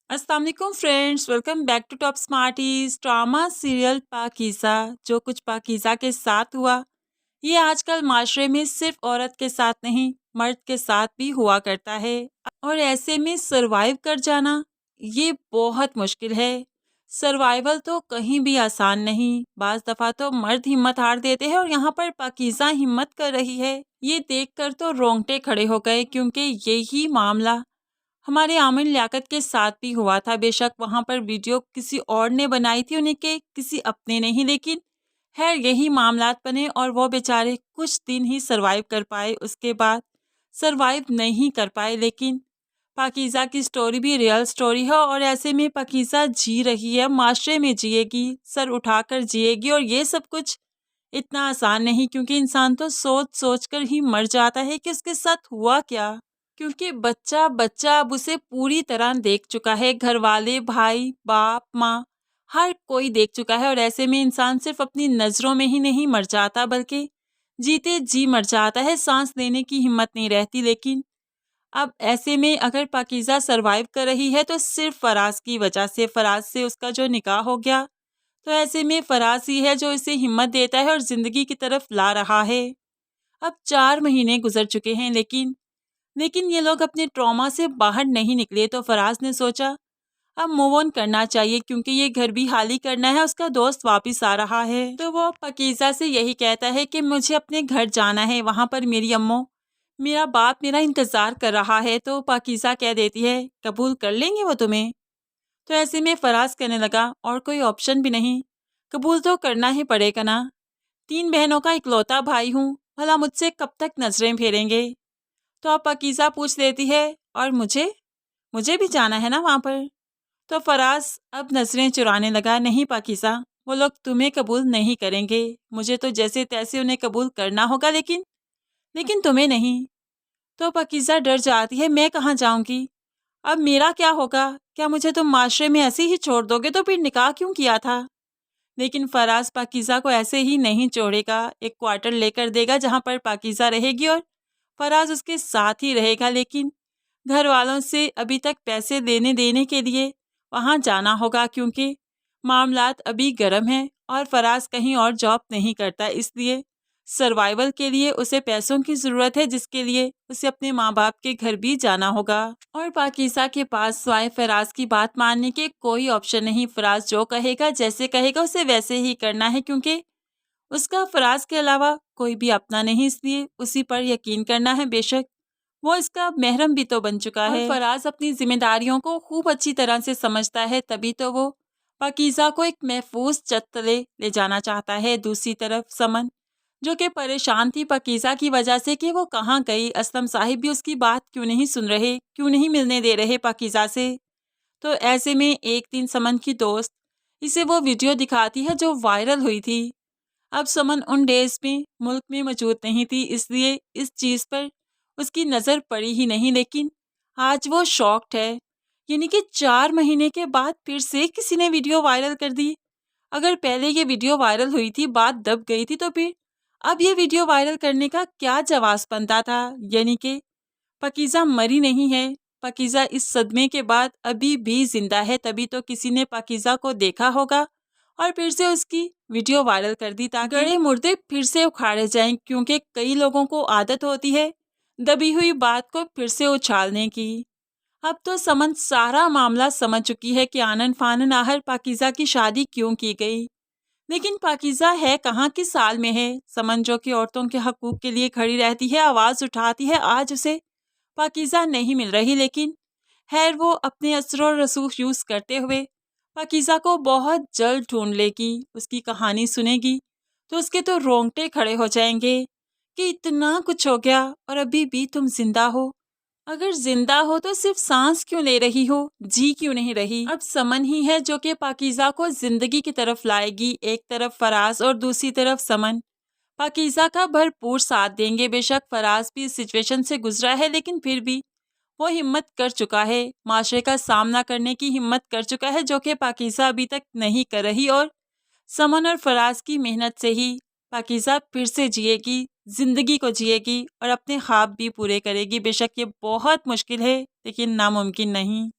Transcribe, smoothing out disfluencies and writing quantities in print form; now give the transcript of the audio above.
अस्सलाम वालेकुम friends, welcome back to Top Smarties. Drama serial Pakeezah, जो कुछ पाकीज़ा के साथ हुआ, ये आजकल माशरे में सिर्फ औरत के साथ नहीं, मर्द के साथ भी हुआ करता है। और ऐसे में सरवाइव कर जाना ये बहुत मुश्किल है। सर्वाइवल तो कहीं भी आसान नहीं। बाज दफ़ा तो मर्द हिम्मत हार देते हैं और यहाँ पर पाकीज़ा हिम्मत कर रही है। ये देखकर तो रोंगटे खड़े हो गए, क्योंकि यही मामला हमारे आमिर लियाकत के साथ भी हुआ था। बेशक वहां पर वीडियो किसी और ने बनाई थी, उन्हें के किसी अपने नहीं, लेकिन खैर यही मामलात बने और वो बेचारे कुछ दिन ही सरवाइव कर पाए, उसके बाद सरवाइव नहीं कर पाए। लेकिन पाकीज़ा की स्टोरी भी रियल स्टोरी है और ऐसे में पाकीज़ा जी रही है, माशरे में जिएगी, सर उठाकर जिएगी। और ये सब कुछ इतना आसान नहीं, क्योंकि इंसान तो सोच सोच कर ही मर जाता है कि उसके साथ हुआ क्या। क्योंकि बच्चा बच्चा अब उसे पूरी तरह देख चुका है, घर वाले, भाई, बाप, माँ, हर कोई देख चुका है। और ऐसे में इंसान सिर्फ अपनी नज़रों में ही नहीं मर जाता, बल्कि जीते जी मर जाता है, सांस लेने की हिम्मत नहीं रहती। लेकिन अब ऐसे में अगर पाकीज़ा सरवाइव कर रही है तो सिर्फ फराज की वजह से। फराज से उसका जो निकाह हो गया, तो ऐसे में फराज ही है जो इसे हिम्मत देता है और ज़िंदगी की तरफ ला रहा है। अब 4 महीने गुजर चुके हैं, लेकिन ये लोग अपने ट्रॉमा से बाहर नहीं निकले। तो फराज ने सोचा अब मूव ऑन करना चाहिए, क्योंकि ये घर भी खाली करना है, उसका दोस्त वापस आ रहा है। तो वो पाकीज़ा से यही कहता है कि मुझे अपने घर जाना है, वहाँ पर मेरी अम्मो, मेरा बाप मेरा इंतज़ार कर रहा है। तो पाकीज़ा कह देती है कबूल कर लेंगे वो तुम्हें। तो ऐसे में फराज कहने लगा और कोई ऑप्शन भी नहीं, कबूल तो करना ही पड़ेगा ना। 3 बहनों का इकलौता भाई हूँ, भला मुझसे कब तक नजरें फेरेंगे। तो अब पाकीज़ा पूछ लेती है और मुझे मुझे भी जाना है ना वहाँ पर। तो फराज अब नजरें चुराने लगा, नहीं पाकीज़ा, वो लोग तुम्हें कबूल नहीं करेंगे, मुझे तो जैसे तैसे उन्हें कबूल करना होगा, लेकिन लेकिन तुम्हें नहीं। तो पाकीज़ा डर जाती है, मैं कहाँ जाऊँगी, अब मेरा क्या होगा, क्या मुझे तुम माशरे में ऐसे ही छोड़ दोगे, तो फिर निकाह क्यों किया था। लेकिन फराज पाकीज़ा को ऐसे ही नहीं छोड़ेगा, एक क्वार्टर लेकर देगा जहाँ पर पाकीज़ा रहेगी और फराज उसके साथ ही रहेगा। लेकिन घर वालों से अभी तक पैसे देने देने के लिए वहाँ जाना होगा, क्योंकि मामलात अभी गर्म हैं और फराज कहीं और जॉब नहीं करता, इसलिए सर्वाइवल के लिए उसे पैसों की ज़रूरत है, जिसके लिए उसे अपने माँ बाप के घर भी जाना होगा। और पाकीज़ा के पास स्वाय फराज की बात मानने के कोई ऑप्शन नहीं। फराज जो कहेगा, जैसे कहेगा, उसे वैसे ही करना है, क्योंकि उसका फराज के अलावा कोई भी अपना नहीं, इसलिए उसी पर यकीन करना है। बेशक वो इसका महरम भी तो बन चुका है। फराज अपनी जिम्मेदारियों को खूब अच्छी तरह से समझता है, तभी तो वो पाकीज़ा को एक महफूज छत तले ले जाना चाहता है। दूसरी तरफ समन, जो कि परेशान थी पाकीज़ा की वजह से कि वो कहाँ गई, असलम साहिब भी उसकी बात क्यों नहीं सुन रहे, क्यों नहीं मिलने दे रहे पाकीज़ा से। तो ऐसे में एक दिन समन की दोस्त इसे वो वीडियो दिखाती है जो वायरल हुई थी। अब समन उन डेज में मुल्क में मौजूद नहीं थी, इसलिए इस चीज़ पर उसकी नज़र पड़ी ही नहीं। लेकिन आज वो शॉक्ड है, यानी कि 4 महीने के बाद फिर से किसी ने वीडियो वायरल कर दी। अगर पहले ये वीडियो वायरल हुई थी, बात दब गई थी, तो फिर अब ये वीडियो वायरल करने का क्या जवाब बनता था। यानी कि पाकीज़ा मरी नहीं है, पाकीज़ा इस सदमे के बाद अभी भी जिंदा है, तभी तो किसी ने पाकीज़ा को देखा होगा और फिर से उसकी वीडियो वायरल कर दी, ताकि गड़े मुर्दे फिर से उखाड़े जाएं। क्योंकि कई लोगों को आदत होती है दबी हुई बात को फिर से उछालने की। अब तो समन सारा मामला समझ चुकी है कि आनन फानन आखिर पाकीज़ा की शादी क्यों की गई। लेकिन पाकीज़ा है कहाँ, किस साल में है। समन जो कि औरतों के हकूक के लिए खड़ी रहती है, आवाज़ उठाती है, आज उसे पाकीज़ा नहीं मिल रही। लेकिन खैर वो अपने असर और रसूख यूज़ करते हुए पाकीज़ा को बहुत जल्द ढूंढ लेगी, उसकी कहानी सुनेगी तो उसके तो रोंगटे खड़े हो जाएंगे कि इतना कुछ हो गया और अभी भी तुम जिंदा हो। अगर जिंदा हो तो सिर्फ सांस क्यों ले रही हो, जी क्यों नहीं रही। अब समन ही है जो कि पाकीज़ा को जिंदगी की तरफ लाएगी। एक तरफ फराज और दूसरी तरफ समन पाकीज़ा का भरपूर साथ देंगे। बेशक फराज भी इस सिचुएशन से गुजरा है, लेकिन फिर भी वो हिम्मत कर चुका है, माशरे का सामना करने की हिम्मत कर चुका है, जो कि पाकीज़ा अभी तक नहीं कर रही। और समन और फराज की मेहनत से ही पाकीज़ा फिर से जिएगी, जिंदगी को जिएगी और अपने ख्वाब भी पूरे करेगी। बेशक ये बहुत मुश्किल है, लेकिन नामुमकिन नहीं।